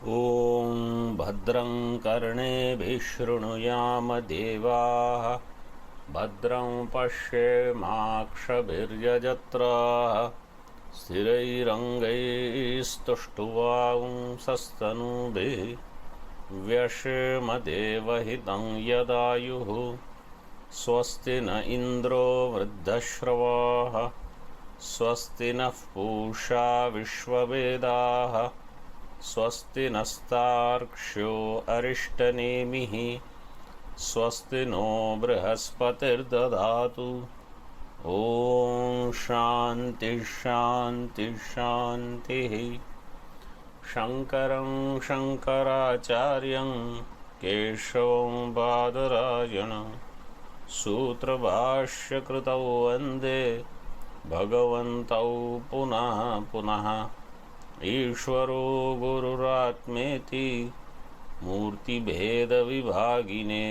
ॐ भद्रं कर्णेभिः शृणुयाम देवाः भद्रं पश्येमाक्षभिर्यजत्राः स्थिरैरङ्गैस्तुष्टुवांसस्तनूभिः व्यशेम देवहितं यदायुः स्वस्ति न इन्द्रो वृद्धश्रवाः स्वस्ति नः पूषा विश्ववेदाः स्वस्ति नस्तार्क्ष्यो अरिष्टनेमिः स्वस्ति नो बृहस्पतिर्दधातु। ॐ शान्ति शान्ति शान्तिः। शङ्करं शङ्कराचार्यं केशवं बादरायणं सूत्रभाष्यकृतौ वन्दे भगवन्तौ पुनः पुनः। ईश्वरो गुरुरात्मेति मूर्तिभेदविभागिने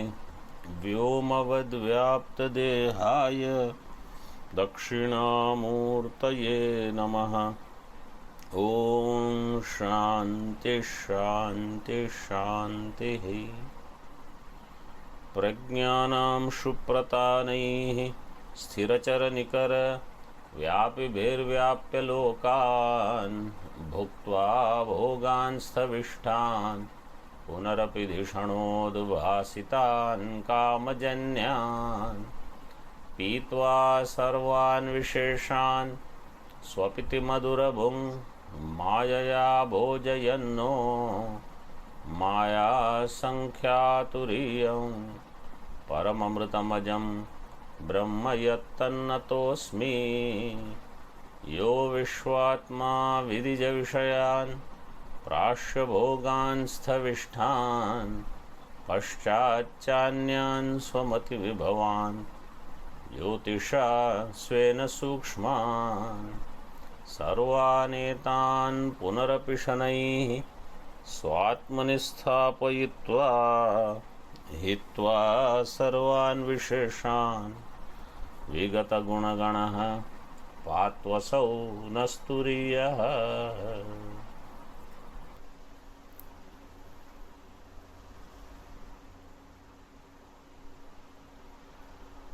व्योमवद्व्याप्तदेहाय दक्षिणामूर्तये नमः। ॐ शान्ति शान्ति शान्तिः। प्रज्ञानां सुप्रतानैः स्थिरचरनिकर व्यापिभिर्व्याप्य लोकान् भुक्त्वा भोगान्स्थविष्ठान् पुनरपि धिषणोद्भासितान् कामजन्यान् पीत्वा सर्वान् विशेषान् स्वपिति मधुरभुं मायया भोजयन्नो मायासङ्ख्यातुरीयं परममृतमजं ब्रह्म यत्तन्नतोऽस्मि। यो विश्वात्मा विदिजविषयान् प्राश्यभोगान् स्थविष्ठान् पश्चाच्चान्यान् स्वमतिविभवान् ज्योतिषा स्वेन सूक्ष्मान् सर्वानेतान् पुनरपि शनैः स्वात्मनि स्थापयित्वा हित्वा सर्वान् विशेषान् विगतगुणगणः पात्वसौ नस्तुरीयः।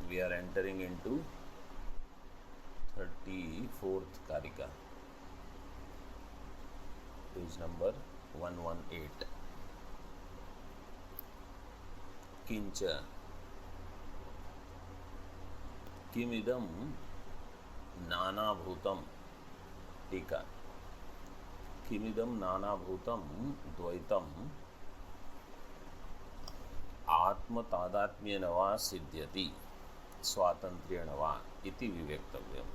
We are entering into 34th Karika, page number 118. किंच किमिदं नानाभूतं। टीका। किमिदं नानाभूतं द्वैतम् आत्मतादात्म्येन वा सिद्ध्यति स्वातन्त्र्येण वा इति विवेक्तव्यम्।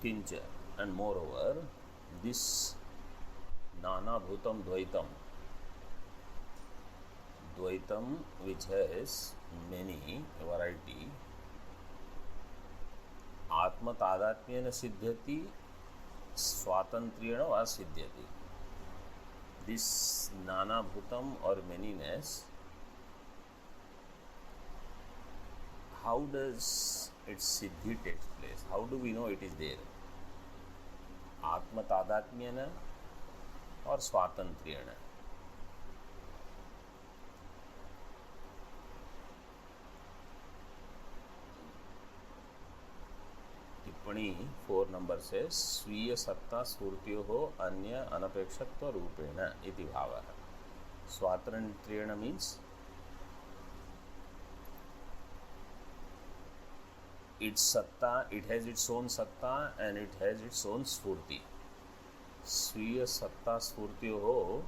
किंच, and moreover, this नानाभूतं Dvaitam, which has many variety, Atma Tadatmyena Siddhyati Swatantriyena va Siddhyati. This Nana Bhutam or manyness, how does its Siddhi takes place? How do we know it is there? Atma Tadatmyena or Swatantriyena? टिप्पणी 4 number से स्वीय सत्ता स्फूर्त्यो अन्य अनपेक्षत्व रूपेण इति भावः। स्वातंत्र्येण means its satta, it has its own satta and it has its own spurti. Swiya satta spurtyoho,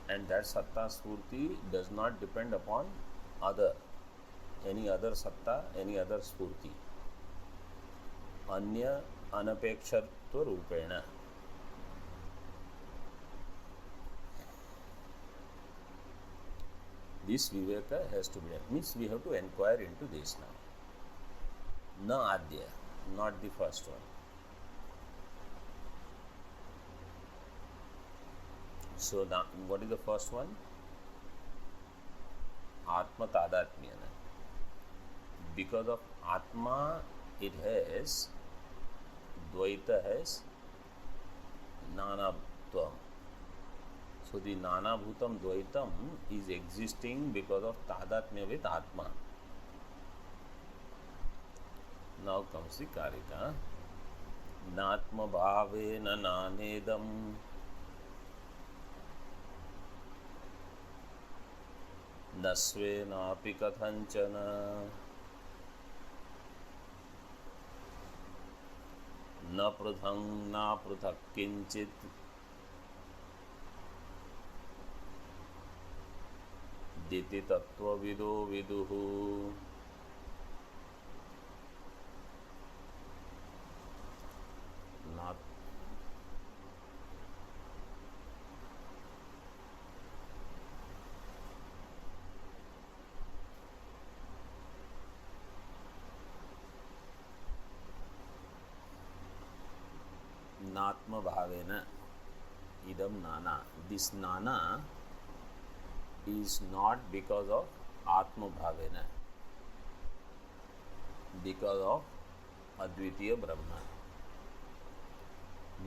and that satta spurti does not depend upon any other satta, any other spurti. अन्य अनपेक्षत्व रूपेण. This viveka has to be done. Means we have to inquire into this now. Na adya, not the first one. So now, what is the first one? Atma Tadatmyena. Because of Atma, it has Dvaita has Nana Nanatvam. So the Nanabhutam Dvaitam is existing because of Tadatmya with Atma. Now comes the Karika. Natma bhavena nanedam nasvenapi kathanchana न पृथं न पृथक् किंचित् दिति तत्त्वविदो विदुः नात्म भावेन idam nana. This nana is not because of atma bhavena, because of advitiya brahma.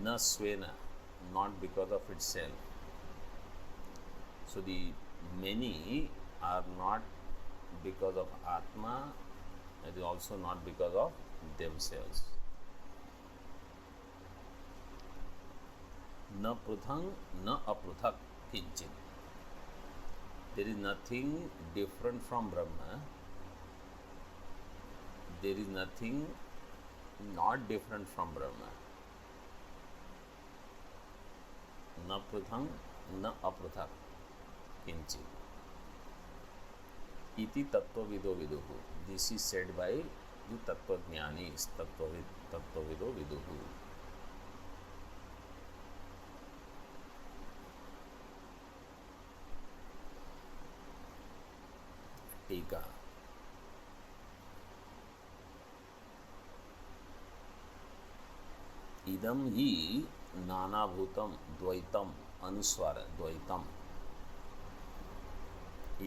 Na svena, not because of itself. So the many are not because of atma, it is also not because of themselves. न पृथंग न अपृथक किंचित. There is nothing different from Brahma. There is nothing not different from Brahma. न पृथंग न अपृथक किंचित. इति तत्वविदो विदुः. This is said by the तत्वज्ञानीस. तत्वविदो विदुः. टीका. इदम ही नानाभूतम द्वैतम. अनुस्वार द्वैतम.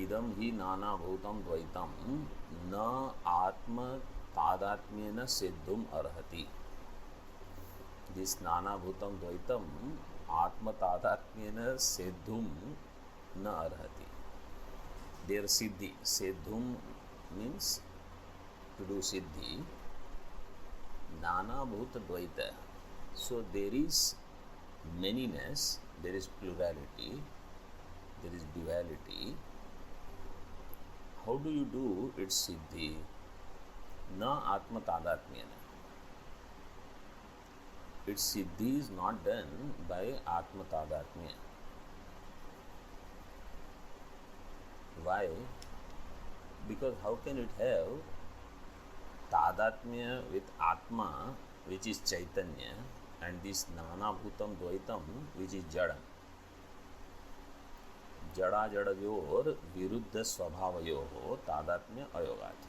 इदम ही नानाभूतम द्वैतम न आत्म तादात्म्येन सिद्धुम अर्हति. दिस नानाभूतम द्वैतम आत्म तादात्म्येन सिद्धुम न अर्हति. Their siddhi, siddhum means to do siddhi. Nana bhuta dvaita. So there is manyness, there is plurality, there is duality. How do you do its siddhi? Na atma tadatmyana. Its siddhi is not done by atma tadatmya. Why? Because how can it have tadatmya with Atma, which is Chaitanya, and this Nanabhutam Dvaitam, which is Jada? Jada Jadayor Viruddha Swabhavayoho Tadatmya Ayogat.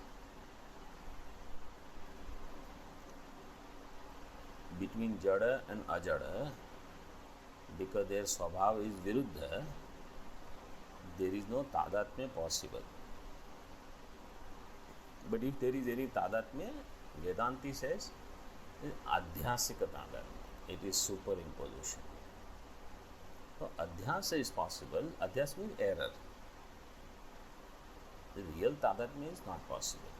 Between Jada and Ajada, because their Swabhava is Viruddha, there is no tadatmya possible. But if there is any tadatmya, Vedanti says adhyasika tadatmya. It is superimposition. So adhyasa is possible. Adhyasa means error. The real tadatmya is not possible.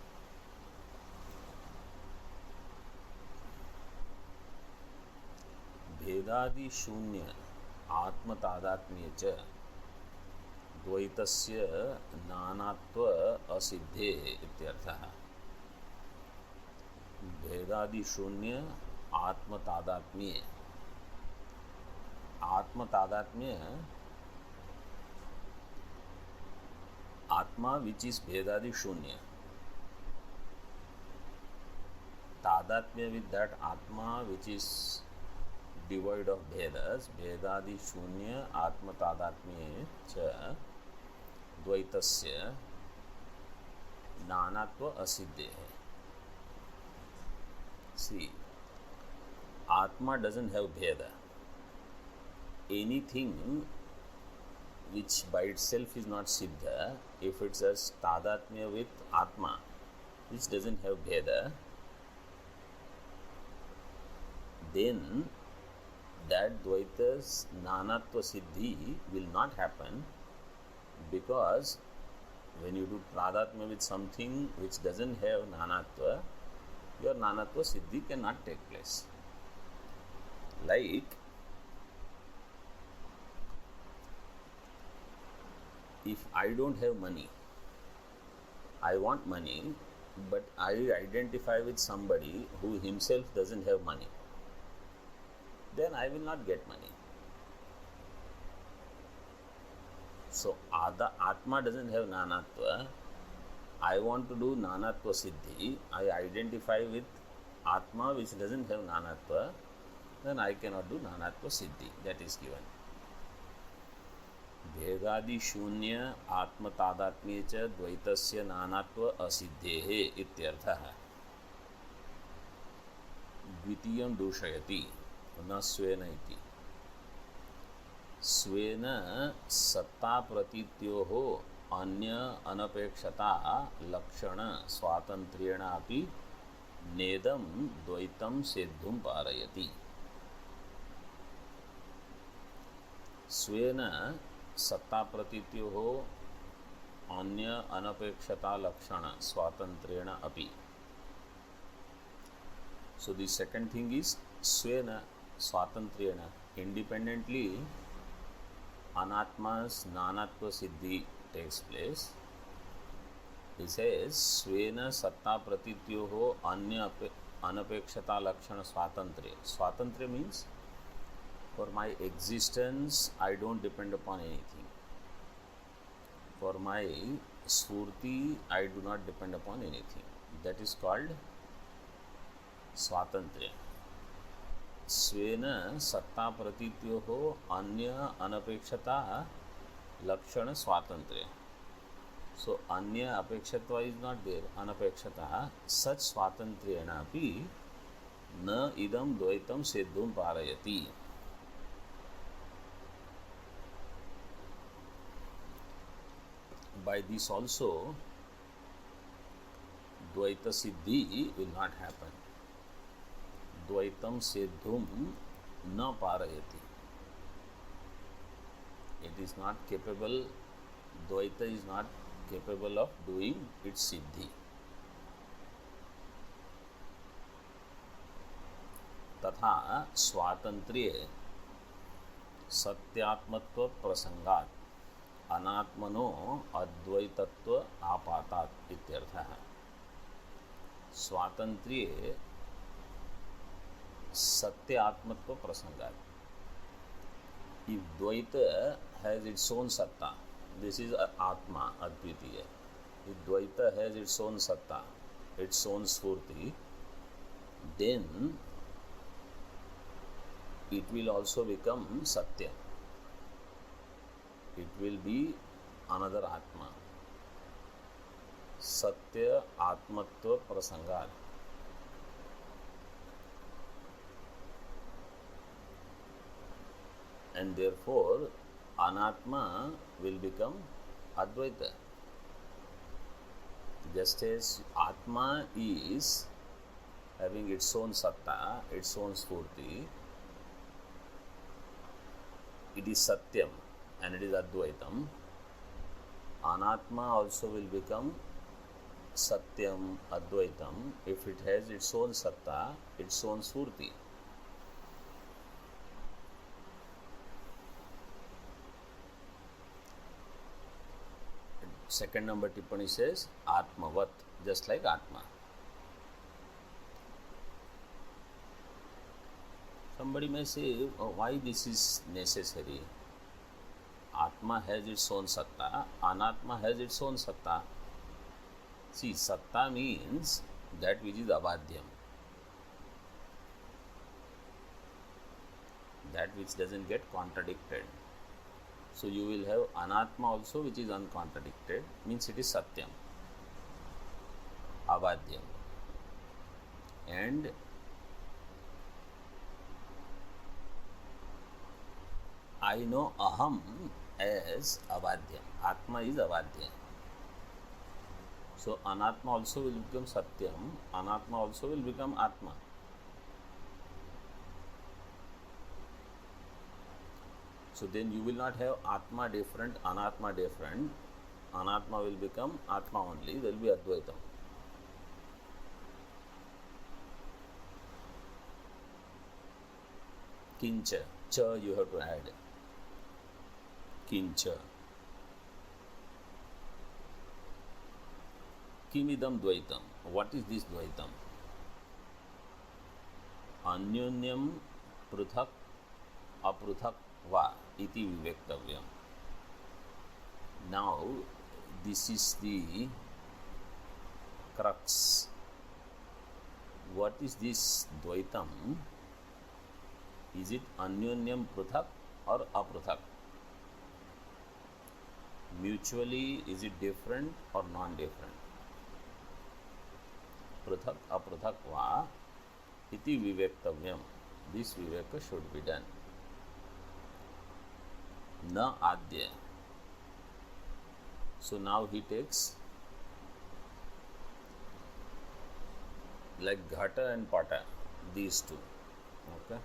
भेदादि शून्य आत्म तादात्म्य च द्वैतस्य नानात्व असिद्धे इत्यर्थः. भेदादि शून्य आत्म तादात्म्य. आत्म तादात्म्य, आत्मा which is भेदादि शून्य. तादात्म्य with that atma which is devoid of भेदस. भेदादि शून्य आत्म तादात्म्ये च द्वैतस्य नानात्व असिद्धे है. See, Atma doesn't have Bheda. Anything which by itself is not Siddha, if it's a Tadatmya with Atma, which doesn't have Bheda, then that Dvaita's Nanatva Siddhi will not happen, because when you do Tadatmya with something which doesn't have Nanatva, your Nanatva Siddhi cannot take place. Like, if I don't have money, I want money, but I identify with somebody who himself doesn't have money, then I will not get money. So, the Atma doesn't have Nanatva. I want to do Nanatva Siddhi. I identify with Atma which doesn't have Nanatva, then I cannot do Nanatva Siddhi. That is given. भेदादि शून्य आत्म तादात्म्ये च द्वैतस्य नानात्व असिद्धेः इत्यर्थः। द्वितीयं दूषयति न स्वेन इति। स्वेन सत्ता प्रतीत्योः अन्य अनपेक्षता लक्षण स्वातंत्र्येण अपि नेदं द्वैतं सेद्धुं पारयति। स्वेन सत्ता प्रतीत्योः अन्य अनपेक्षता लक्षण स्वातंत्र्येण अपि. So the second thing is swena swatantriyena, independently anatma's nanatva siddhi takes place. He says swena satta pratityoho anya anapekshata lakshana swatantriya. Swatantriya means for my existence I don't depend upon anything. For my spurti I do not depend upon anything. That is called स्वातंत्र्य. स्वेन सत्ता प्रतीत्योः अन्य अनपेक्षता लक्षण स्वातंत्र्य. So अन्य अपेक्षत्वा is not there, अनपेक्षता. Such स्वातंत्र्येण अपि न इदं द्वैतं सेद्धुं पारयति. By this also Dvaita Siddhi will not happen. Dvaitam Siddhum na parayati. It is not capable, Dvaita is not capable of doing its Siddhi. तथा स्वातंत्र्ये सत्यात्मत्व प्रसंगात् अनात्मनो अद्वैतत्व आपातात् इत्यर्थः. स्वातंत्र्ये Satya Atmatva Prasangat. If Dvaita has its own Satta, this is Atma, Advitiya. If Dvaita has its own Satta, its own Spurti, then it will also become Satya. It will be another Atma. Satya Atmatva Prasangat. And therefore Anatma will become Advaita. Just as Atma is having its own Satta, its own Spurti, it is Satyam and it is Advaitam. Anatma also will become Satyam, Advaitam if it has its own Satta, its own Spurti. Second number Tippani says Atmavat, just like Atma. Somebody may say, oh, why this is necessary? Atma has its own Satta, Anatma has its own Satta. See, Satta means that which is Abadhyam, that which doesn't get contradicted. So you will have Anatma also which is uncontradicted, means it is Satyam, Abhadyam. And I know Aham as Abhadyam. Atma is Abhadyam. So Anatma also will become Satyam, Anatma also will become Atma. So then you will not have Atma different, Anatma different. Anatma will become Atma only. There will be Advaitam. Kincha. Cha you have to add. Kincha. Kimidam Dvaitam. What is this Dvaitam? Anyonyam Pruthak Apruthak Va iti Vivektavyam. Now, this is the crux. What is this Dvaitam? Is it Anyonyam Pruthak or Apruthak? Mutually, is it different or non-different? Pruthak Apruthak Va iti Vivektavyam. This Viveka should be done. Na Adya. So now he takes like Ghata and Pata, these two. Okay.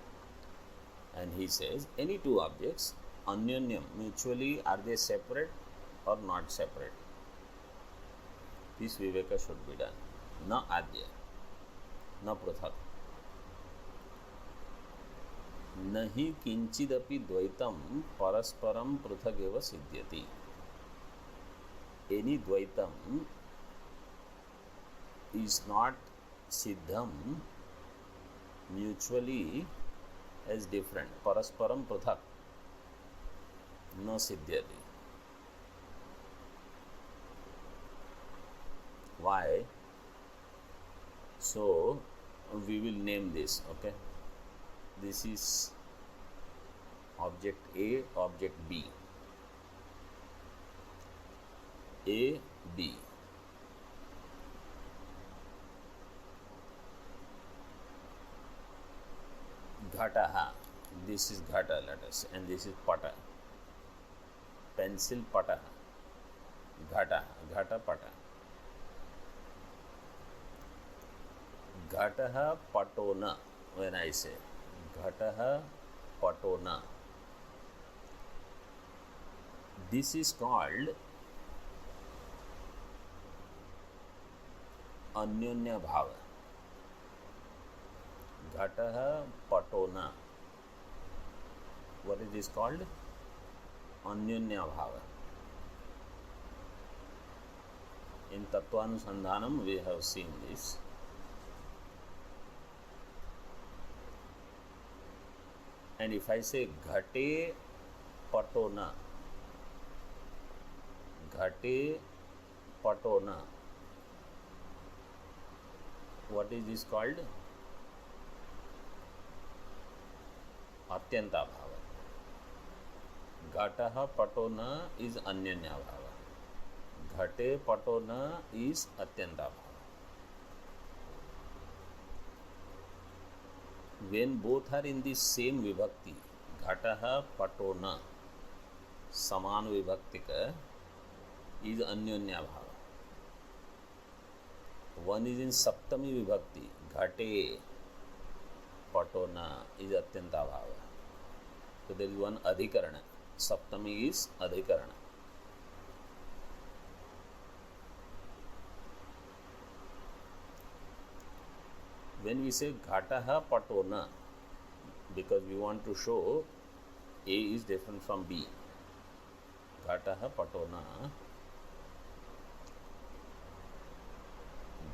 And he says any two objects, Anyonyam, mutually, are they separate or not separate? This Viveka should be done. Na Adya, na Pruthak. Nahi kinchidapi dvaitam parasparam pruthageva siddhyati. Any dvaitam is not siddham mutually as different. Parasparam pruthak na siddhyati. Why? So we will name this. Okay. This is object A, object B. A, B. Ghataha. This is Ghata, let us say, and this is Pata. Pencil Pata. Ghata. Ghata Pata. Ghataha Patona. When I say Ghataha Patona, this is called Anyonya Bhava. Ghataha Patona. What is this called? Anyonya Bhava. In Tattvanusandhanam we have seen this. And if I say Ghate Patona, Ghate Patona, what is this called? Atyanta Bhava. Ghataha Patona is Anyanya Bhava. Ghate Patona is Atyanta Bhava. When both are in the same vibhakti, Ghataha Patona, Saman Vibhaktika, is Anyonya Bhava. One is in Saptami Vibhakti, Ghate Patona is Atyanta Bhava. So there is one Adhikarana. Saptami is Adhikarana. When we say Ghataha Patona, because we want to show A is different from B. Ghataha Patona.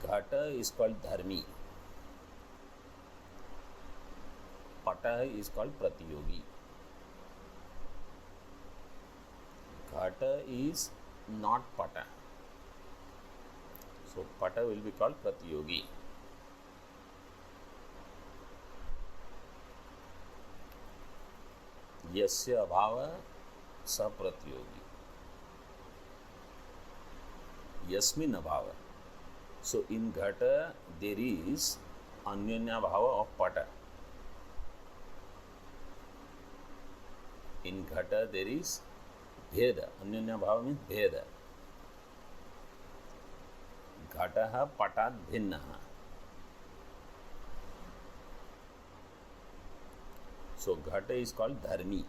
Ghata is called Dharmi. Pata is called Pratiyogi. Ghata is not Pata. So Pata will be called Pratiyogi. Yasya abhava sa Pratiyogi. Yasmin abhava. So in Ghata there is Anyonya bhava of Pata. In Ghata there is Bheda. Anyonya bhava means Bheda. Ghataha Patat Bhinnaha. So Ghata is called Dharmi.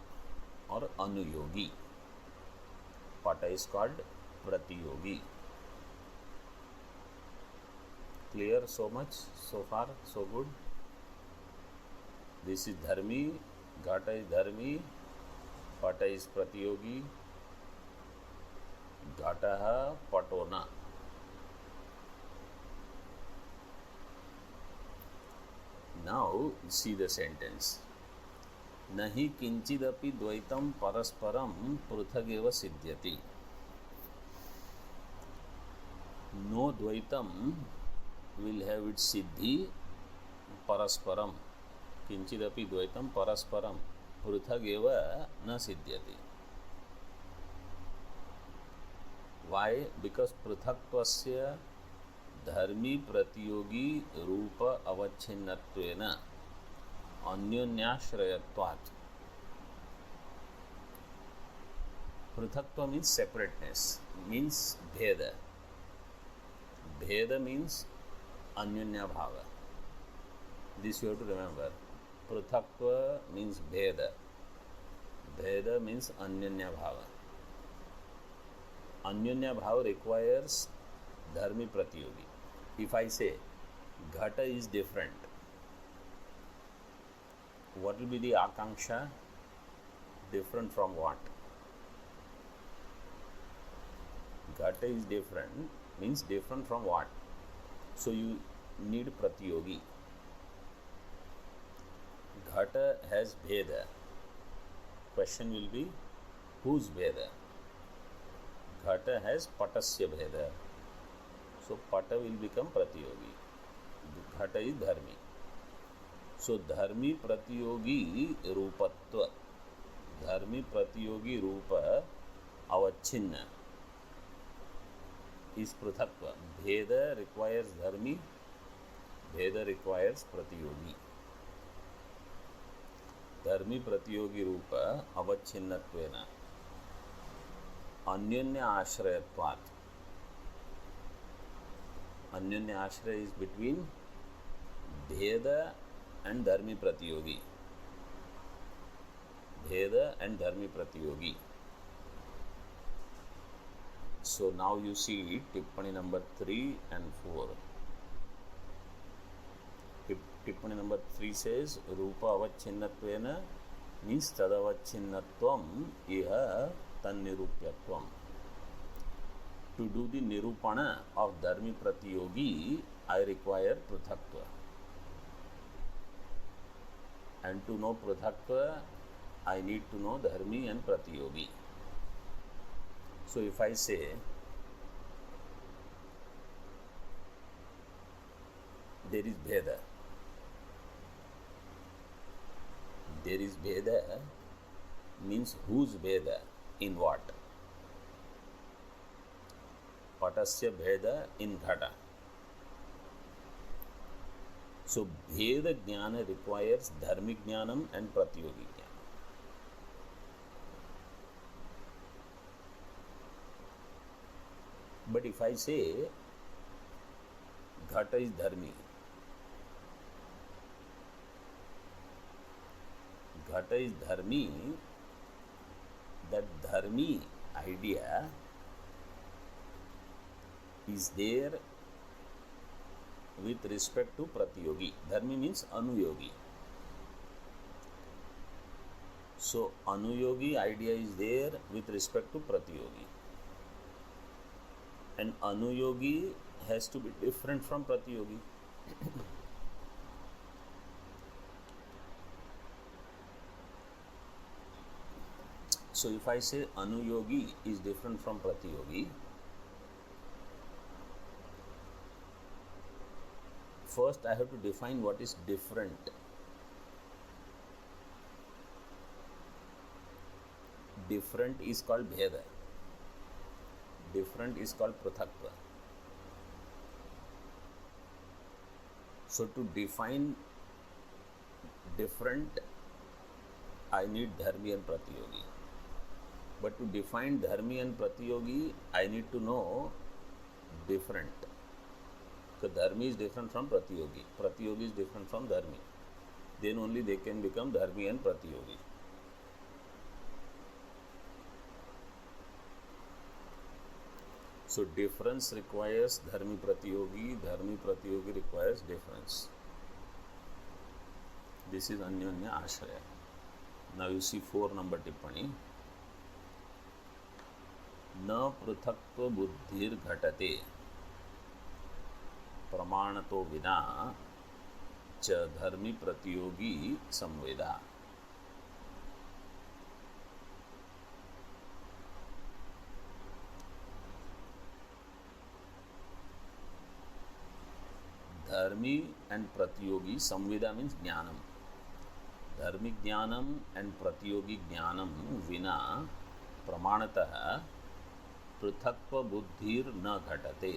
or anuyogi. Pata is called pratiyogi. Clear so much? So far, so good? This is dharmi, ghata is dharmi, pata is pratiyogi, घटः पटोना. Now see the sentence. नहि किंचिदपि द्वैतं परस्परं पृथगेव सिद्ध्यति. No द्वैतं will have its siddhi परस्परम. किंचिदपि द्वैतं परस्परम पृथगेव न सिद्ध्यति. Why? Because पृथक्त्वस्य धर्मी प्रतियोगी रूप अवच्छिन्नत्वेन अन्योन्याश्रयत्वात्. पृथक्त्व means separateness, means bheda. Bheda means anyonya bhava. This you have to remember. Pruthakva means bheda. Bheda means anyonya bhava. Anyonya bhava requires dharmi pratiyogi. If I say ghata is different, what will be the akanksha? Different from what? Ghata is different means different from what? So you need pratiyogi. Ghata has bheda. Question will be, whose bheda? Ghata has patasya bheda. So pata will become pratiyogi. Ghata is dharmi. So dharmi pratiyogi rupatva. Dharmi pratiyogi rupa avachinna is pruthakva. Bheda requires dharmi. Bheda requires pratiyogi. Dharmi pratiyogi rupa avachinnatvena अन्योन्य आश्रयत्वात्. अन्योन्य आश्रय is between bheda and dharmi pratiyogi. Bheda and dharmi pratiyogi. So now you see tippani number 3 and 4. Tippani number 3 says rupa avachinnatvena means tadavacchinnatvam iha tannirupyatvam. To do the nirupana of dharmi pratiyogi, I require pruthakva. And to know pruthakva, I need to know dharmi and pratiyogi. So if I say there is bheda, there is bheda means whose bheda? In what? Patasya bheda in ghata. So bheda jnana requires dharmic jnanam and pratiyogi jnana. But if I say ghata is dharmi, ghata is dharmi, that dharmi idea is there with respect to pratiyogi. Dharmi means anuyogi. So anuyogi idea is there with respect to pratiyogi. And anuyogi has to be different from pratiyogi. So if I say anuyogi is different from pratiyogi, first I have to define what is different. Different is called bheda. Different is called pruthakva. So to define different, I need dharmi and pratiyogi. But to define dharmi and pratiyogi, I need to know different. Because dharmi is different from pratiyogi. Pratiyogi is different from dharmi. Then only they can become dharmi and pratiyogi. So difference requires dharmi pratyogi requires difference. This is Anyonya Ashraya. Now you see 4 number tippani. न पृथक्त्व बुद्धिर घटते प्रमाणतो विना च धर्मी प्रतियोगी संवेदा. धर्मी and प्रतियोगी संवेदा means ज्ञानम. धर्मी ज्ञानम एंड प्रतियोगी ज्ञानम विना प्रमाणतः पृथक्त्व बुद्धिर न घटते.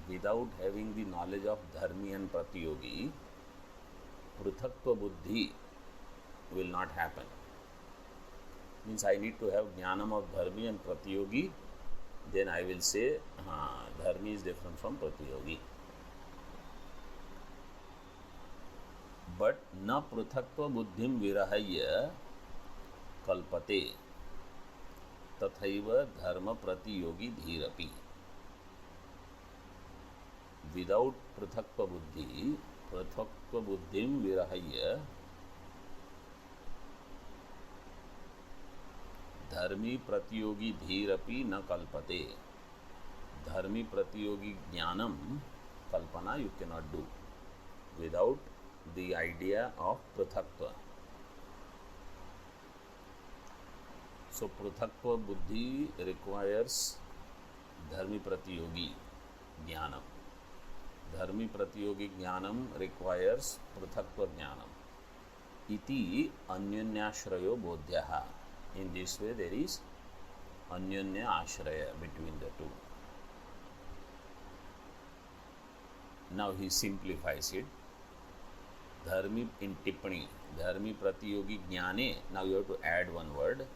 Without having the knowledge of dharmi and pratyogi, पृथक्त्व buddhi will not happen. Means I need to have jnanam of dharmi and pratyogi, then I will say dharmi is different from pratyogi. But न पृथक्त्व बुद्धिम विरहय्य कल्पते तथैव धर्म प्रतियोगी धीरपि. Without पृथक्त्व बुद्धिम विरहय्य धर्मी प्रतियोगी धीरपि न कल्पते. धर्मी प्रतियोगी ज्ञानम कल्पना you cannot do without the idea of पृथक्त्व. So पृथक्त्व बुद्धि requires धर्मी प्रतियोगी ज्ञानम. धर्मी प्रतियोगी ज्ञानम requires पृथक्त्व ज्ञानम. इति अन्योन्याश्रयो बोध्यः. In this way there is anyonya ashraya between the two. Now he simplifies it. Dharmi in tippani, dharmi प्रतियोगी ज्ञाने. Now you have to add one word.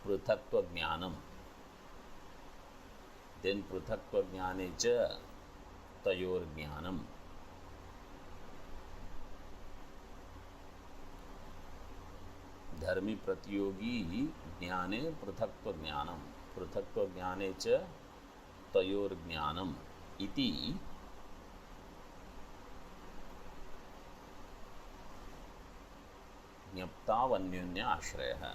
पृथक्त्व ज्ञानम. Then पृथक्त्व ज्ञाने च तयोर ज्ञानम. धर्मी प्रतियोगी ज्ञाने पृथक्त्व ज्ञानम. पृथक्त्व ज्ञाने च तयोर ज्ञानम इति ज्ञप्तावन्योन्य आश्रयः.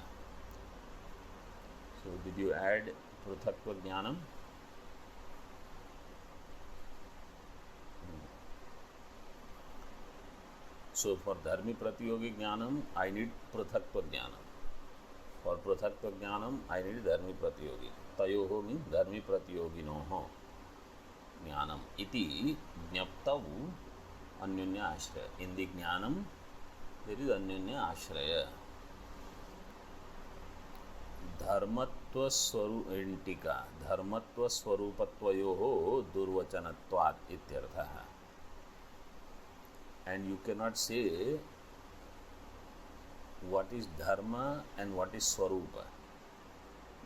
So did you add पृथक्त्व ज्ञानम? So for dharmi pratyogi jnanam, I need pruthakva jnanam. For pruthakva jnanam, I need dharmi pratyogi. Tayoho means dharmi pratyoginoho jnanam. Iti jnaptavu anyonya ashraya. In the jnanam, there is anyonya ashraya. धर्मत्व स्वरूपिका धर्मत्व स्वरूपत्वयोः दुर्वचनत्वात् इत्यर्थः. And you cannot say what is dharma and what is swarupa.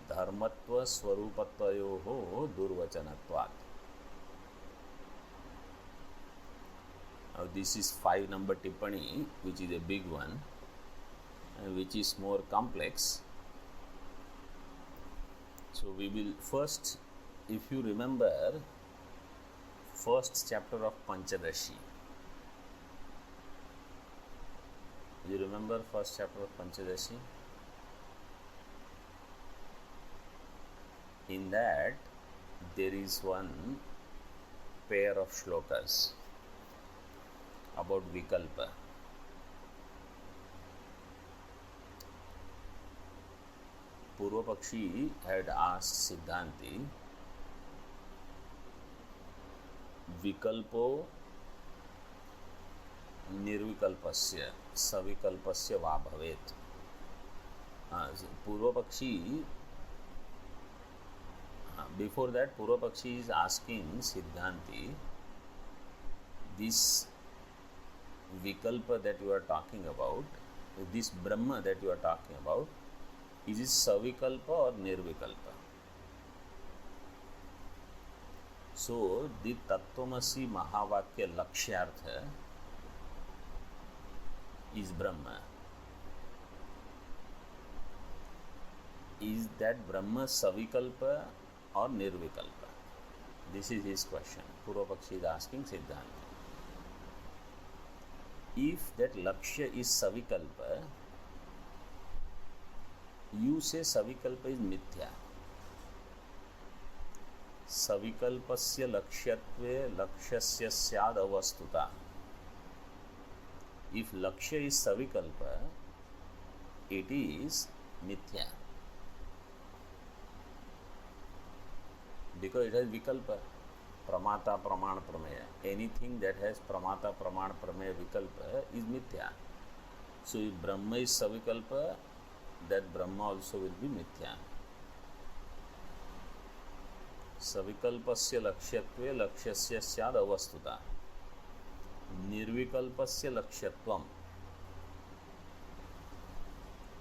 Dharmatva swarupatvayoho durvachanatvat. Now this is 5 number tippani, which is a big one and which is more complex. So we will first, if you remember, first chapter of Panchadashi. You remember first chapter of Panchadashi? In that there is one pair of shlokas about Vikalpa. Purvapakshi had asked Siddhanti, Vikalpo निर्विकल्पस्य सविकल्पस्य वा भवेत्. Purvapakshi, before that Purvapakshi is asking Siddhanti, this Vikalpa that you are talking about, this Brahma that you are talking about, is it Savikalpa or Nirvikalpa? So the Tattvamasi Mahavakya Lakshyartha is Brahma. Is that Brahma Savikalpa or nirvikalpa? This is his question. Purva Pakshi is asking Siddhanta. If that lakshya is savikalpa, you say savikalpa is mithya. Savikalpasya lakshyatve lakshyasya syad avastuta. If lakshya is savikalpa, it is mithya. Because it has vikalpa. Pramata, Praman, Prameya. Anything that has Pramata, Praman, Prameya, Vikalpa is Mithya. So if Brahma is Savikalpa, that Brahma also will be Mithya. Savikalpasya lakshyatve lakshyasya syad avastuta. Nirvikalpasya lakshyatvam.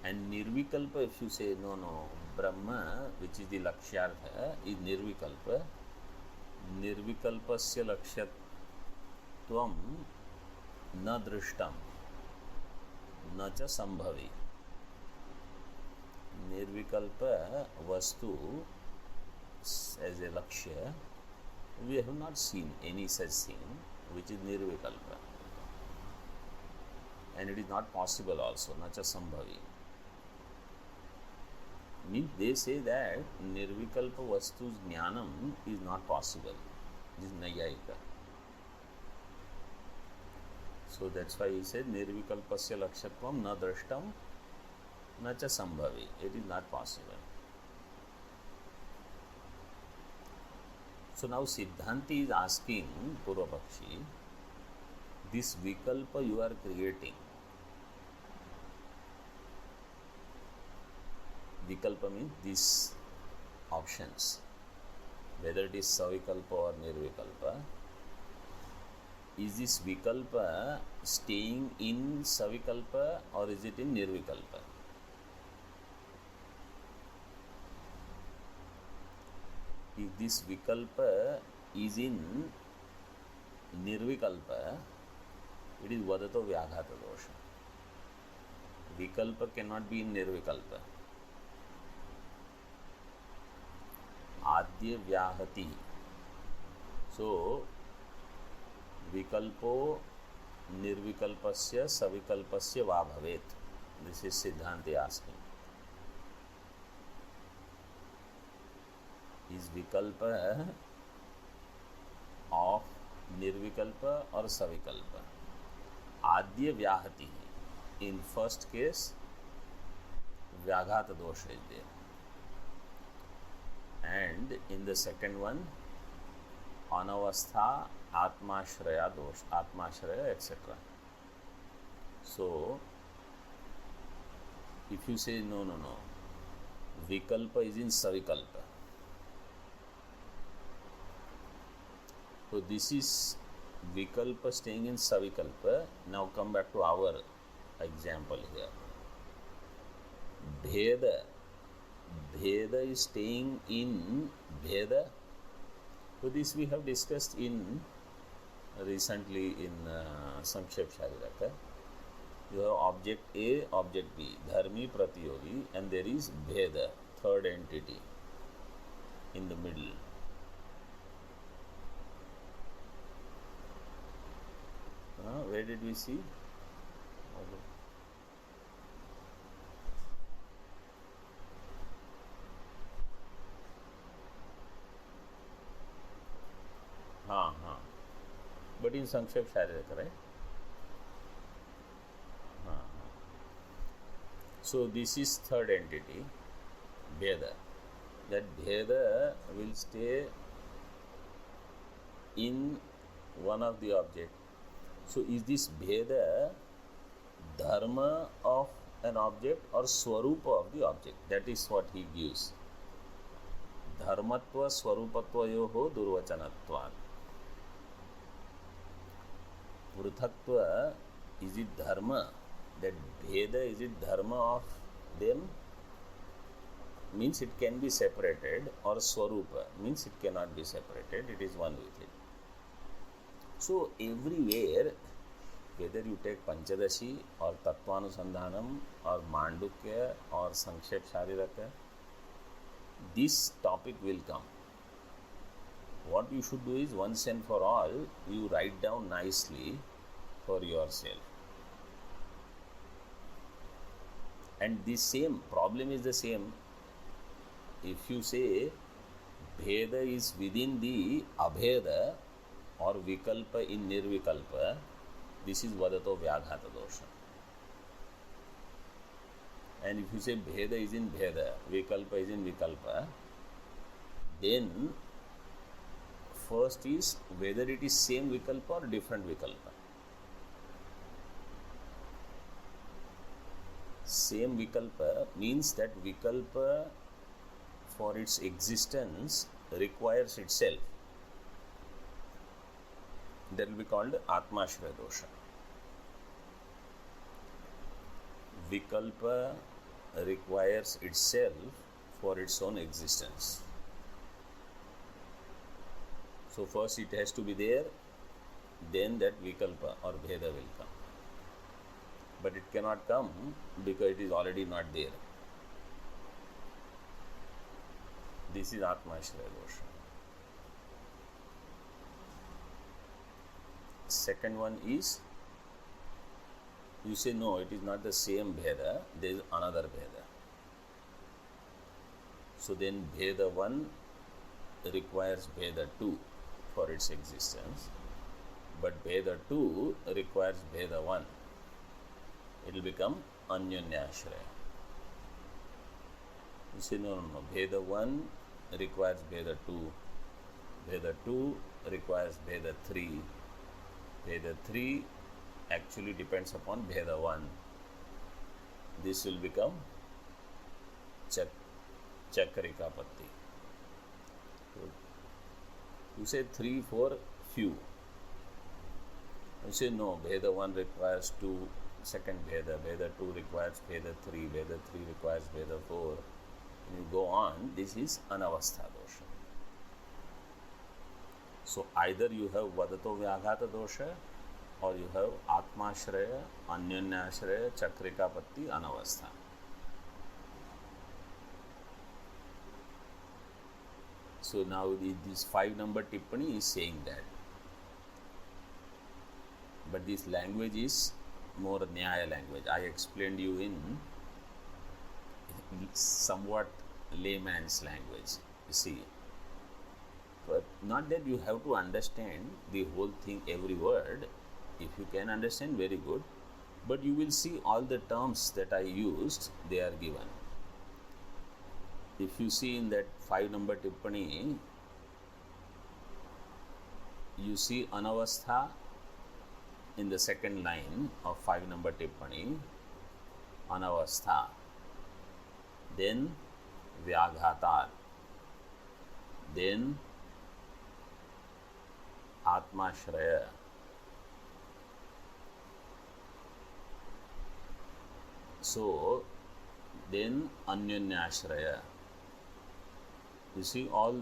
And Nirvikalpa, if you say, no, Brahma, which is the Lakshyartha, is Nirvikalpa. Nirvikalpasya lakshyatvam na drishtam na cha sambhavi. Nirvikalpa vastu as a lakshya, we have not seen any such thing which is nirvikalpa. And it is not possible also, na cha sambhavi. Means they say that nirvikalpa vastu's jnanam is not possible. This is Nayayika. So that's why he said nirvikalpasya lakshyatvam na drashtam na cha sambhavi. It is not possible. So now Siddhanti is asking Purva Pakshi, this vikalpa you are creating. Vikalpa means these options, whether it is savikalpa or nirvikalpa. Is this vikalpa staying in savikalpa or is it in nirvikalpa? If this vikalpa is in nirvikalpa, it is vadato vyaghata dosha. Vikalpa cannot be in nirvikalpa. Adya vyahati. So, vikalpo nirvikalpasya savikalpasya va bhavet. This is Siddhanti asking. Is vikalpa of nirvikalpa or savikalpa? Adya vyahati. In first case, vyaghata dosha is there. And in the second one, anavastha, atmashraya dosh, atmashraya, etc. So, if you say no, vikalpa is in savikalpa. So this is vikalpa staying in savikalpa. Now come back to our example here. Bheda is staying in Bheda. So this we have discussed in recently in Sankshep Shariraka. You have object A, object B, Dharmi, Pratiyogi, and there is Bheda, third entity in the middle. Where did we see? But in Sankshep Shariraka, right? So this is third entity, Bheda. That Bheda will stay in one of the objects. So is this Bheda dharma of an object or swarupa of the object? That is what he gives. Dharmatva swarupatvayoho durvachanatvat. Pruthaktva, is it dharma? That Bheda, is it dharma of them? Means it can be separated, or swarupa means it cannot be separated, it is one with it. So everywhere, whether you take Panchadashi or Tattvanusandhanam or Mandukya or Sankshep Shariraka, this topic will come. what you should do is once and for all, you write down nicely for yourself. And the same problem is the same. If you say Bheda is within the Abheda or Vikalpa in Nirvikalpa, this is Vadato Vyaghata dosha. And if you say Bheda is in Bheda, Vikalpa is in Vikalpa, then first is whether it is same Vikalpa or different Vikalpa. Same Vikalpa means that Vikalpa for its existence requires itself. That will be called Atmashraya dosha. Vikalpa requires itself for its own existence. So first it has to be there, then that Vikalpa or Bheda will come. But it cannot come because it is already not there. This is Atmashraya dosha. Second one is, you say no, it is not the same Bheda, there is another Bheda. So then Bheda 1 requires Bheda 2 for its existence, but Bheda 2 requires Bheda 1. It will become Anyonyashraya. You say no, Bheda 1 requires Bheda 2, Bheda 2 requires Bheda 3, Bheda 3 actually depends upon Bheda 1. This will become Chakrikapatti. You say 3, 4, few. You say no, Bheda 1 requires 2, second Bheda, Bheda 2 requires Bheda 3, Bheda 3 requires Bheda 4. You go on, this is Anavastha dosha. So either you have Vadato Vyaghata dosha or you have Atmashraya, Anyonyashraya, Chakrikapatti, Anavastha. So now this 5 number Tippani is saying that. But this language is more Nyaya language. I explained you in somewhat layman's language. You see. But not that you have to understand the whole thing, every word. If you can understand, very good. But you will see all the terms that I used, they are given. If you see in that 5 number Tippani, you see Anavastha in the second line of 5 number Tippani, Anavastha. Then Vyaghatar. Then Atmashraya. So, then Anyonyashraya. You see all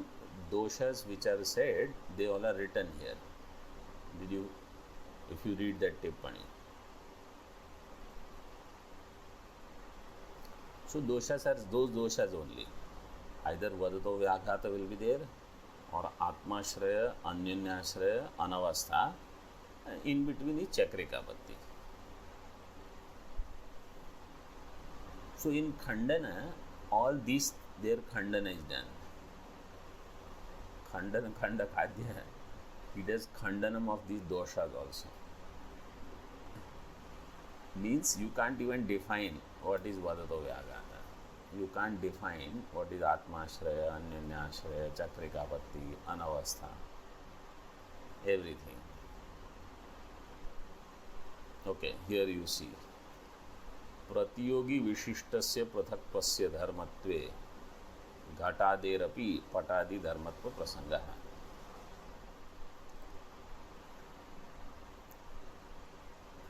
doshas which are said, they all are written here. Did you, if you read that Tippani. So doshas are those doshas only. Either Vadato Vyaghata will be there, or Atmashraya, Anyonyashraya, Anavastha. In between is Chakrikapatti. So in Khandana, all these, their Khandana is done. Khandana, Khanda Kadya, he does Khandanam of these doshas also. Means you can't even define what is Vadato Vyaghata. You can't define what is Atmashraya, Anyonyashraya, Chakrikapatti, Anavastha. Everything. Okay, here you see. प्रतियोगी विशिष्टस्य पृथक्त्वस्य धर्मत्वे घटादेरपि पटादि धर्मत्व प्रसंगः.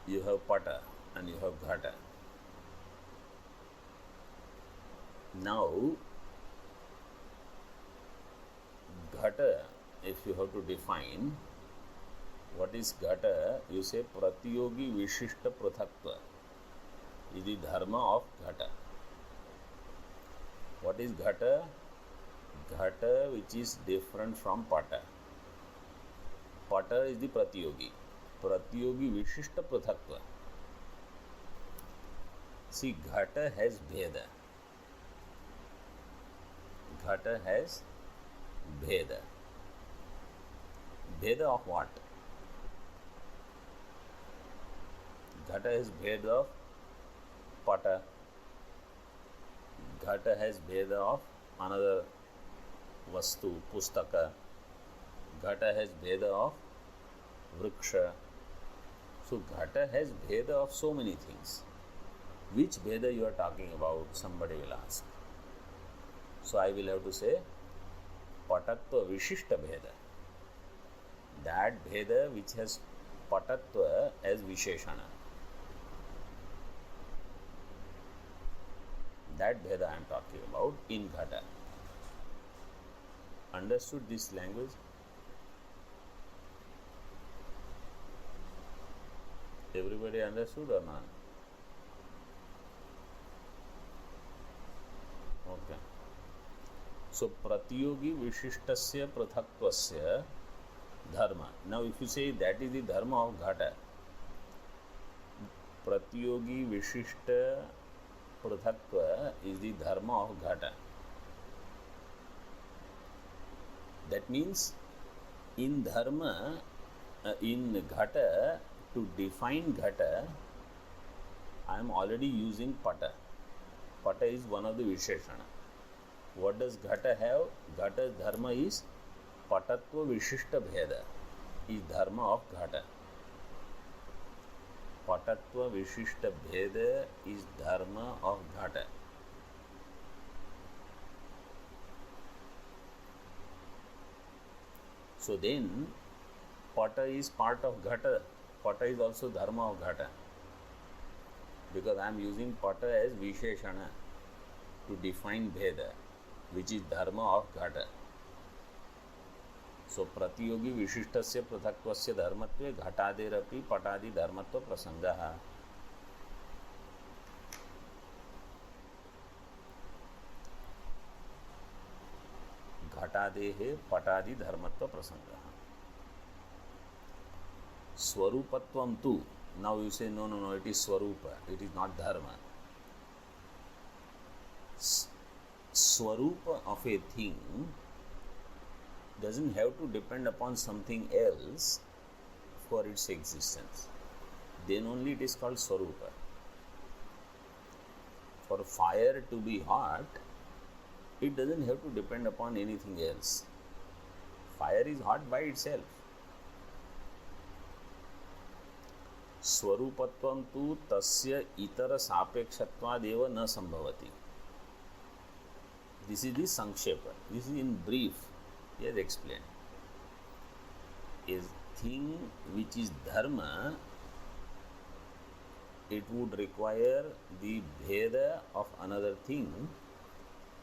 You have pata and you have ghata. Now, ghata, if you have to define what is ghata, you say pratyogi vishishta pruthaktva is the dharma of ghata. What is ghata? Ghata which is different from pata. Pata is the Pratyogi. Pratyogi Vishishta Prathatva. See, Ghata has Bheda. Ghata has Bheda. Bheda of what? Ghata has Bheda of Pata. Ghata has Bheda of another Vastu, Pustaka. Ghata has Bheda of Vriksha. So Ghata has Bheda of so many things. Which Bheda you are talking about, somebody will ask. So I will have to say Patatva Vishishta Bheda. That Bheda which has Patatva as Visheshana. That Bheda I am talking about in Ghata. Understood this language? Everybody understood or not? Okay. So Pratyogi Vishishtasya Prathatvasya Dharma. Now if you say that is the Dharma of Ghata, Pratyogi Vishishta Prathatva is the Dharma of Ghata. That means in Dharma, in Ghata, to define Ghata, I am already using Pata. Pata is one of the Visheshana. What does Ghata have? Ghata's Dharma is Patatva Vishishta Bheda, is Dharma of Ghata. Patatva Vishishta Bheda is Dharma of Ghata. So then, Pata is part of Ghata. Pata is also Dharma of Ghata. Because I am using Pata as Visheshana to define Bheda, which is Dharma of Ghata. So, Pratyogi Vishishtasya Prathatvasya Dharmatve Ghataderapi Patadi Dharmatva Prasangaha. Ghatadehe Patadi Dharmatva Prasangaha. Swarupatvam tu. Now you say, no, it is Swarupa, it is not Dharma. Swarupa of a thing doesn't have to depend upon something else for its existence. Then only it is called Swarupa. For fire to be hot, it doesn't have to depend upon anything else. Fire is hot by itself. Swarupatvam tu tasya itara sapekshatvad na sambhavati. This is the Sankshepa. This is in brief. He has explained. A thing which is Dharma, it would require the Bheda of another thing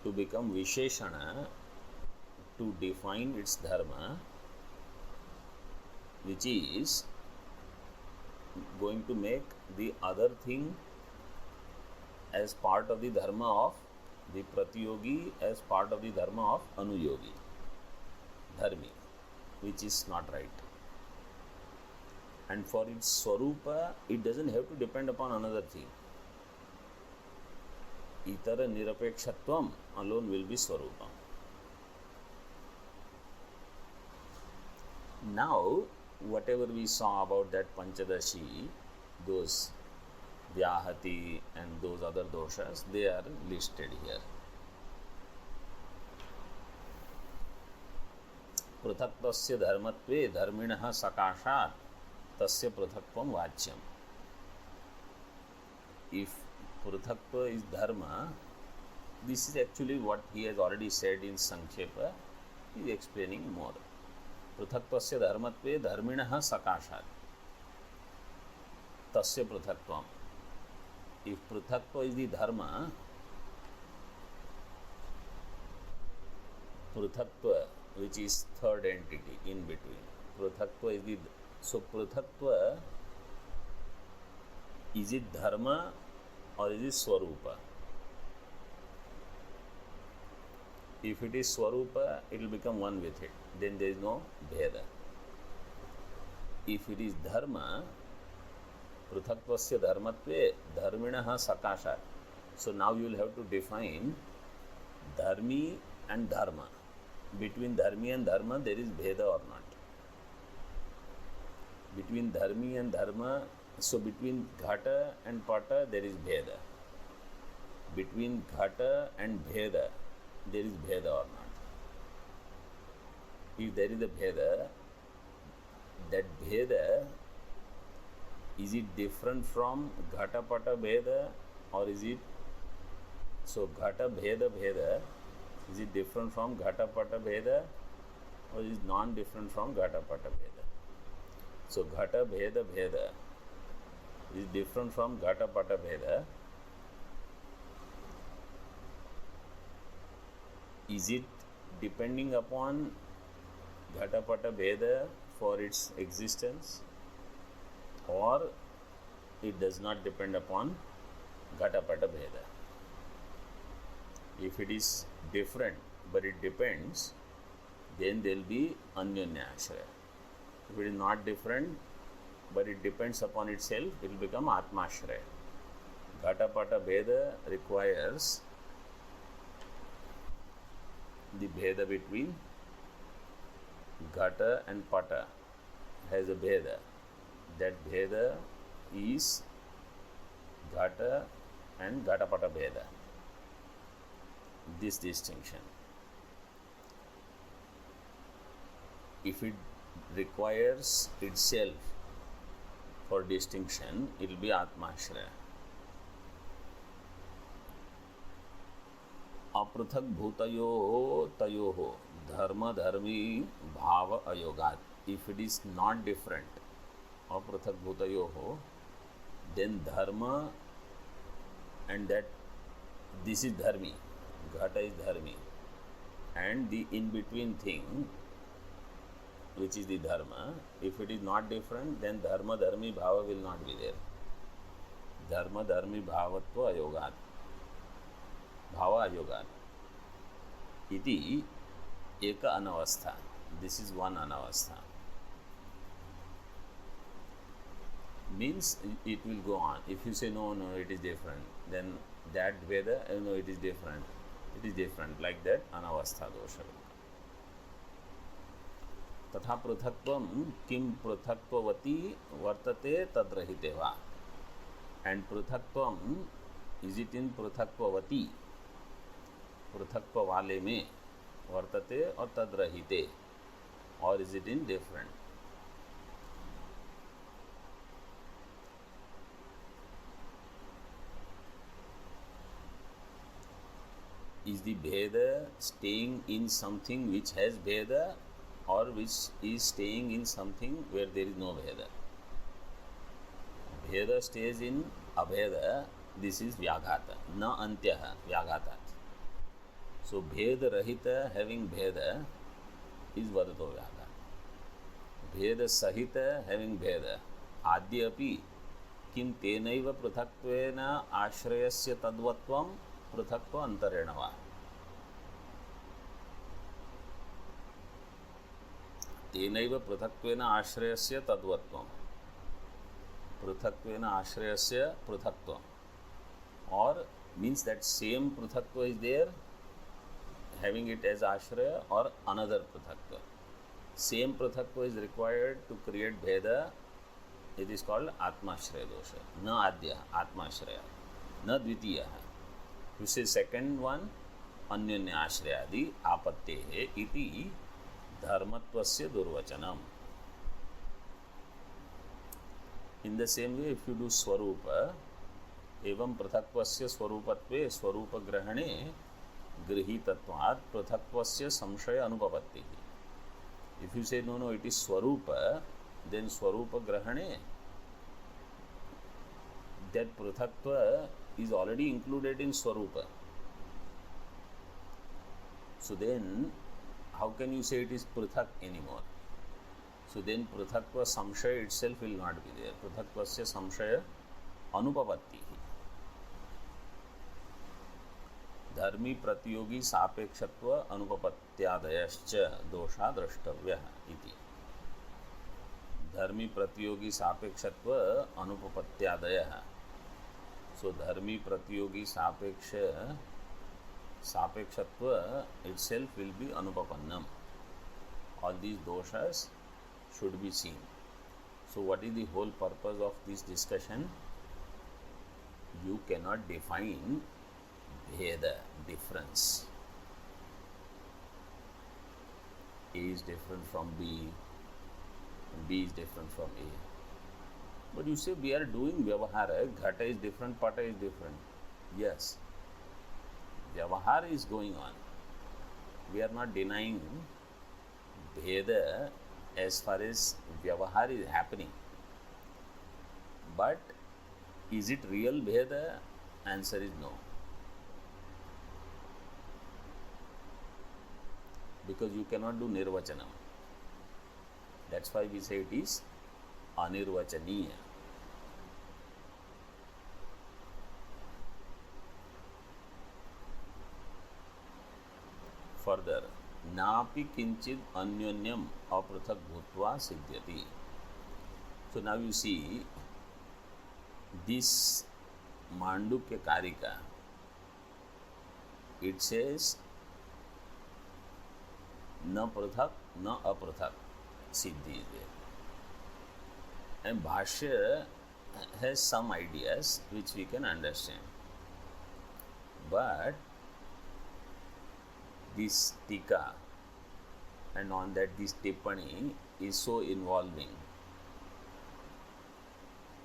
to become Visheshana to define its Dharma, which is going to make the other thing as part of the Dharma of the Pratyogi, as part of the Dharma of Anuyogi, Dharmi, which is not right. And for its Swarupa, it doesn't have to depend upon another thing. Itara Nirapekshatvam alone will be Swarupa. Now, whatever we saw about that Panchadashi, those Vyahati and those other doshas, they are listed here. Pruthaktasya dharmatve dharminaha sakashat tasya pruthakvam vachyam. If pruthakva is dharma, this is actually what he has already said in Sankshepa. He is explaining more. Pruthaktasya dharmatve dharminaha sakashat tasya pruthakvam. If pruthakva is the dharma, pruthakva, which is third entity in between, pruthakva is the, so pruthakva, is it dharma or is it swarupa? If it is swarupa, it will become one with it, then there is no bheda. if it is dharma, पृथक्त्वस्य धर्मत्वे धर्मिणः सकाशात्. So now you will have to define dharmi and dharma. Between dharmi and dharma there is bheda or not? Between dharmi and dharma, so between ghata and pata there is bheda. Between ghata and bheda there is bheda or not? If there is a bheda, that bheda, is it different from ghata pata bheda, or is it, so ghata bheda bheda, is it different from ghata pata bheda, or is it non-different from ghata pata bheda? So ghata bheda bheda is different from ghata pata bheda. Is it depending upon ghata pata bheda for its existence, or it does not depend upon ghata pata bheda? If it is different but it depends, then there will be anyonya ashraya. If it is not different but it depends upon itself, it will become atma ashraya. Ghata pata bheda requires the bheda between ghata and pata has a bheda. That bheda is ghata and ghata pata bheda. This distinction. If it requires itself for distinction, it will be atma ashraya. अपृथक भूतयोः तयोः धर्म धर्मी भाव अयोगात्. If it is not different, अपृथक भूतयोः, then dharma and that this is dharmi, ghata is dharmi, and the in between thing which is the dharma, if it is not different, then dharma dharmi bhava will not be there. Dharma dharmi bhavatva ayogat, bhava ayogat iti eka anavastha. This is one anavastha. Means it will go on. If you say no, it is different, then that veda, no, it is different. It is different. Like that, anavastha dosha. तथा पृथक्त्वं किं पृथक्त्ववती वर्तते तद्रहिते वा. And पृथक्त्वं, is it in पृथक्त्ववती, पृथक्त्व वाले में वर्तते और तद्रहिते, or is it in different? Is the bheda staying in something which has bheda, or which is staying in something where there is no bheda? Bheda stays in abheda. This is vyaghata, na antyaha vyaghata. So bheda rahita having bheda is vadato vyaghata. Bheda sahita having bheda adyapi किम तेनैव पृथक्त्वेन आश्रयस्य तद्वत्वं पृथक्त्व अंतरेण वा. तेनैव पृथक्त्वेन आश्रयस्य तद्वत्वं, पृथक्त्वेन आश्रयस्य पृथक्त्वं, or means that same पृथक्त्व is there having it as ashraya, or another पृथक्त्व. Same पृथक्त्व is required to create bheda. It is called atmashraya dosha. Na adya atmashraya, na dvitiya. You say second one, अन्योन्य आश्रयादि आपत्तेः इति धर्मत्वस्य दुर्वचनम. In the same way, if you do swarupa, एवं पृथक्त्वस्य स्वरूपत्वे स्वरूपग्रहणे गृहीतत्वात् पृथक्त्वस्य संशय अनुपपत्तिः. If you say no, it is swarupa, then swarupa grahane, that pruthaktva is already included in swarupa. So then how can you say it is pruthak anymore? So then pruthaktva samshaya itself will not be there. Pruthaktvasya samshaya anupavatti. धर्मी प्रतियोगी सापेक्षत्व अनुपपत्त्यादयश्च दोषा द्रष्टव्यः इति. धर्मी प्रतियोगी सापेक्षत्व अनुपपत्त्यादयः. So धर्मी प्रतियोगी सापेक्षत्व itself will be anupapannam. All these doshas should be seen. So what is the whole purpose of this discussion? You cannot define bheda, difference. A is different from B, and B is different from A. But you say we are doing vyavahara, ghata is different, pata is different. Yes, vyavahara is going on. We are not denying bheda as far as vyavahara is happening. But is it real bheda? Answer is no. Because you cannot do nirvachanam. That's why we say it is anirvachaniya. Further, napi kinchid anyonyam aprathak bhutva siddhyati. So now you see this Mandukya Karika, it says na prathak na aprathak siddhi is there. And Bhashya has some ideas which we can understand. But this tika and on that this tippani is so involving.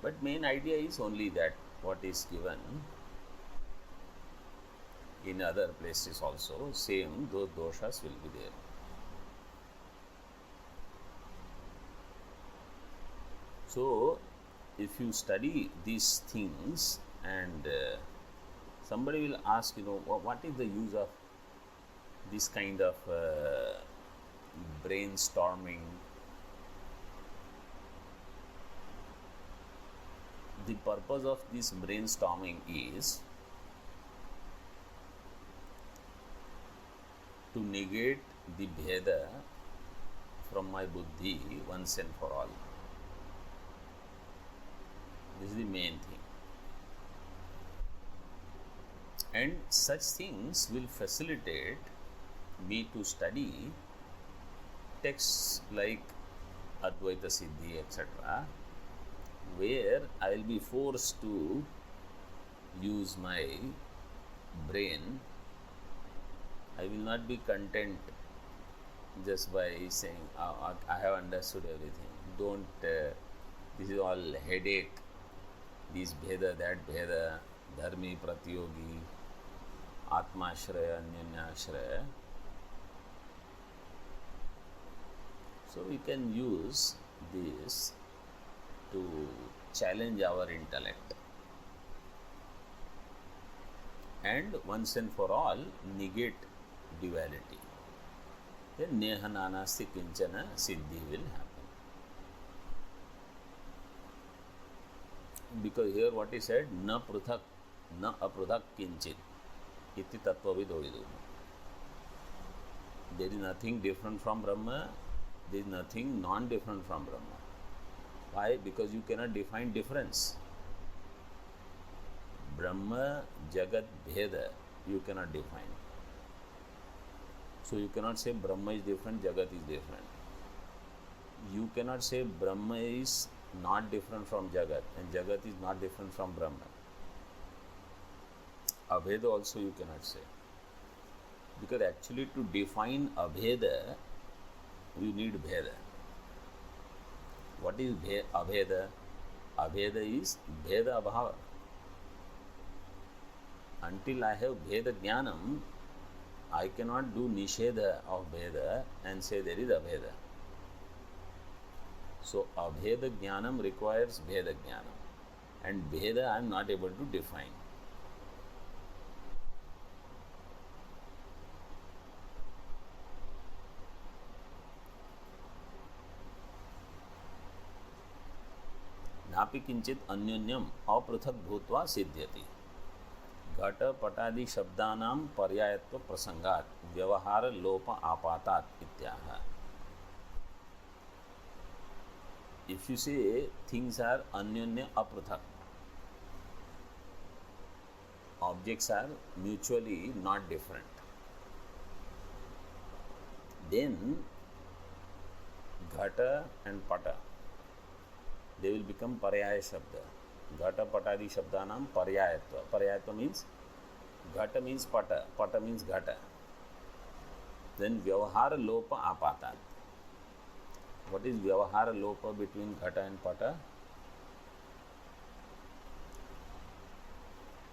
But main idea is only that what is given in other places also, same those doshas will be there. So, if you study these things and somebody will ask, what is the use of this kind of brainstorming? The purpose of this brainstorming is to negate the bheda from my buddhi once and for all. This is the main thing. And such things will facilitate me to study texts like Advaita Siddhi, etc., where I will be forced to use my brain. I will not be content just by saying, I have understood everything. Don't, this is all headache, this bheda, that bheda, dharmi, pratyogi, atmashraya, anyanyashraya. So we can use this to challenge our intellect and once and for all negate duality. Then neha nanasti kinchana siddhi will happen. Because here what is said, na pruthak, na apruthak kinchit, iti tattvavidovidu. There is nothing different from Brahma, there is nothing non-different from Brahma. Why? Because you cannot define difference. Brahma, Jagat, Bheda, you cannot define. So you cannot say Brahma is different, Jagat is different. You cannot say Brahma is not different from Jagat and Jagat is not different from Brahma. Abheda also you cannot say. Because actually to define Abheda, you need Bheda. What is Abheda? Abheda is Bheda Abhava. Until I have Bheda Jnanam, I cannot do Nishedha of Bheda and say there is Abheda. So Abheda Jnanam requires Bheda Jnanam. And Bheda I am not able to define. नापि किंचित अन्योन्यम अपृथक भूत्वा सिद्ध्यति. घट पटादि शब्दानां पर्यायत्व प्रसंगात व्यवहार लोप आपातात इत्याह. if you say things are anyanya apruthak, objects are mutually not different, then ghata and pata, they will become paryaya shabda. Ghata patadi shabdanam paryayatva. Paryayatva means ghata means pata, pata means ghata. Then vyavahara lopa apatat. What is vyavahara lopa between ghata and pata?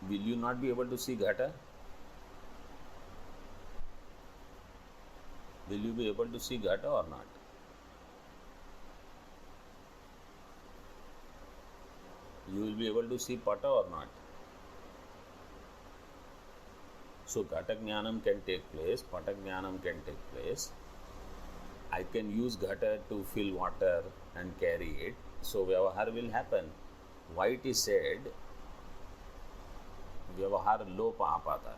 Will you not be able to see ghata? Will you be able to see ghata or not? You will be able to see pata or not? So ghata jnanam can take place, pata jnanam can take place. I can use ghata to fill water and carry it. So vyavahar will happen. Why it is said vyavahar lopa apata?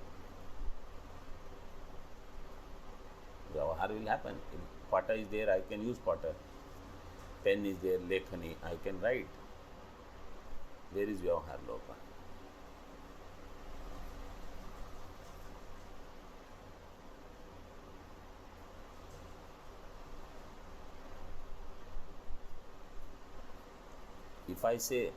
Vyavahar will happen. If pata is there, I can use pata. Pen is there, lekhani, I can write. There is vyavahar lopa. If I say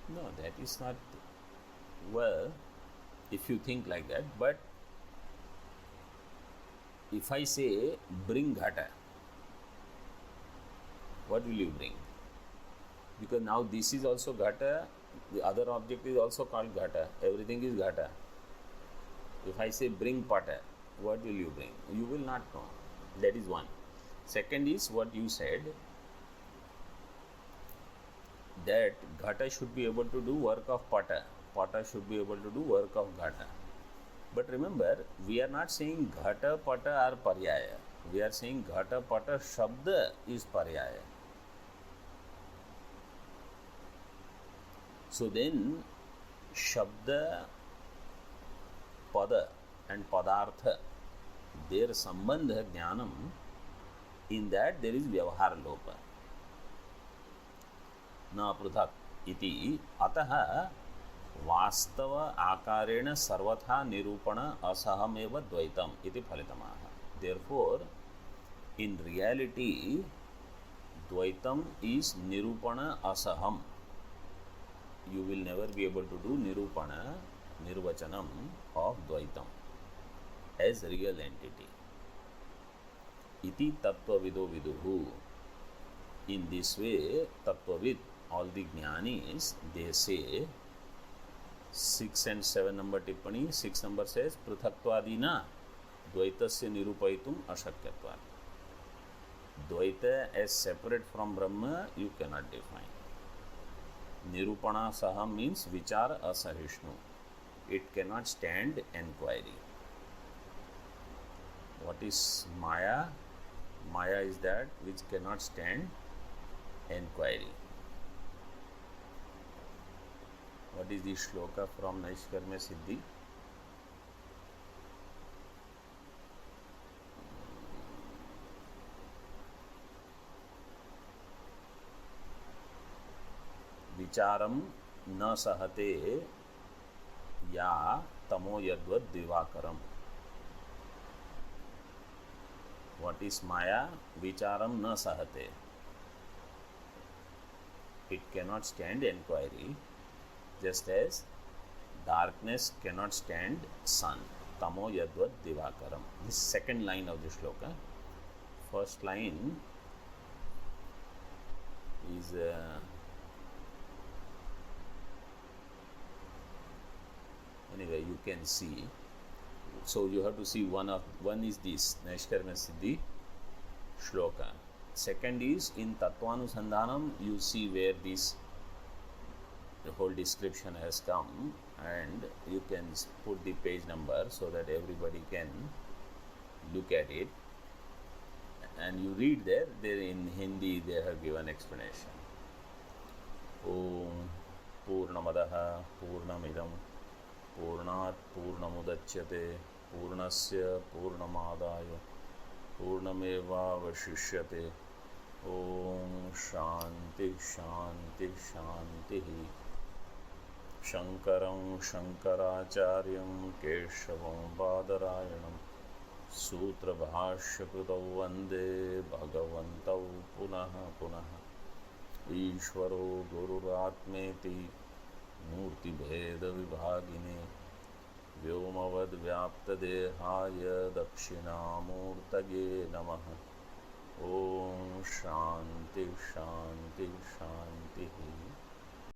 no, that is not, well, if you think like that, but if I say bring ghata, what will you bring? Because now this is also ghata, the other object is also called ghata, everything is ghata. If I say bring pata, what will you bring? You will not know. That is one. Second is what you said, that ghata should be able to do work of pata, pata should be able to do work of ghata. But remember, we are not saying ghata pata are paryaya. We are saying ghata pata shabda is paryaya. So then shabda, pada and padartha, their sambandha jnanam, in that there is vyavahara lopa. न पृथक इति अतः वास्तव आकारेण सर्वथा निरूपण असहमेव द्वैतम इति फलितमाह. Therefore, in reality, द्वैतम is nirupana asaham. You will never be able to do nirupana, nirvachanam of dvaitam as real entity. Iti tattvavido viduhu. In this way, tattvavid, all the jnanis, they say, 6 and 7 number tippani, 6 number says, prithaktvadina dvaitasya nirupaitum ashakyatvat. Dvaita as separate from Brahma, you cannot define. Nirupana saham means vichar asahishnu. It cannot stand enquiry. What is Maya? Maya is that which cannot stand enquiry. What is the shloka from Naishkarmya Siddhi? Vicharam na sahate ya tamo yadvad divakaram. What is Maya? Vicharam na sahate. It cannot stand enquiry, just as darkness cannot stand sun. Tamo yadvad divakaram. This second line of the shloka. First line is anyway, you can see. So you have to see one is this Naishkarmya Siddhi shloka. Second is in Tattvanusandhanam, you see where the whole description has come, and you can put the page number so that everybody can look at it, and you read there in Hindi they have given explanation. ॐ पूर्णमदः पूर्णमिदं पूर्णात् पूर्णमुदच्यते पूर्णस्य पूर्णमादाय पूर्णमेवावशिष्यते। ॐ शान्ति शान्ति शान्तिः। शङ्करं शङ्कराचार्यं केशवं बादरायणं सूत्रभाष्यकृतौ वन्दे भगवन्तौ पुनः पुनः। ईश्वरो गुरुरात्मेति मूर्तिभेदविभागिने व्योमवद्व्याप्तदेहाय दक्षिणामूर्तये नमः। ॐ शान्ति शान्ति शान्तिः।